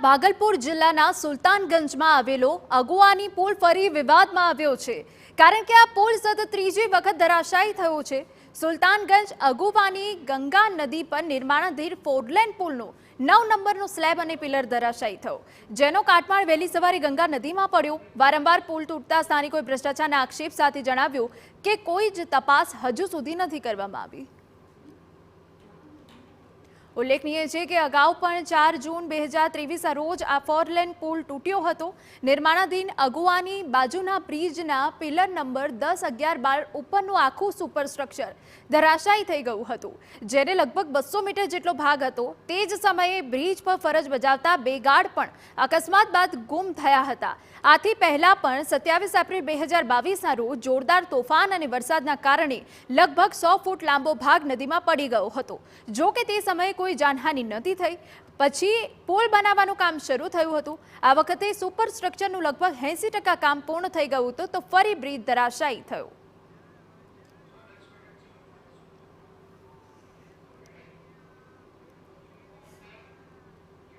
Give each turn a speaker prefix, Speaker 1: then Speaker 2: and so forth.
Speaker 1: ભાગલપુર જિલ્લાના સુલતાનગંજમાં આવેલો અગુવાની પુલ ફરી વિવાદમાં આવ્યો છે, કારણ કે આ પુલ સતત ત્રીજી વખત ધરાશાયી થયો છે। સુલતાનગંજ અગુવાની ગંગા નદી પર નિર્માણાધીન ફોરલેન પુલનો 9 નંબરનો સ્લેબ અને પિલર ધરાશાયી થયો, જેનો કાટમાળ વહેલી સવારે ગંગા નદીમાં પડ્યો। વારંવાર પુલ તૂટતા સ્થાનિકોએ ભ્રષ્ટાચારના આક્ષેપ સાથે જણાવ્યું કે કોઈ જ તપાસ હજુ સુધી નથી કરવામાં આવી। ઉલ્લેખનીય છે કે અગાઉ પણ 4 જૂન 2023 રોજ આ ફોરલેન પુલ તૂટ્યો હતો। નિર્માણાધીન અગુવાની બાજુના બ્રિજના પિલર નંબર 10, 11, 12 ઉપરનું આખું સુપરસ્ટ્રક્ચર ધરાશાયી થઈ ગયું હતું, જેને લગભગ 200 મીટર જેટલો ભાગ હતો। તે જ સમયે બ્રિજ પર ફરજ બજાવતા 2 ગાર્ડ પણ અકસ્માત બાદ ગુમ થયા હતા। આથી પહેલા પણ 27 એપ્રિલ 2022ના રોજ જોરદાર તોફાન અને વરસાદના કારણે લગભગ 100 ફૂટ લાંબો ભાગ નદીમાં પડી ગયો હતો। જો કે તે સમયે કોઈ જાનહાનિ નથી થઈ। પછી પુલ બનાવવાનું કામ શરૂ થયું હતું। આ વખતે સુપર સ્ટ્રક્ચરનું લગભગ 80% કામ પૂર્ણ થઈ ગયું હતું, તો ફરી બ્રિજ ધરાશાયી થયો।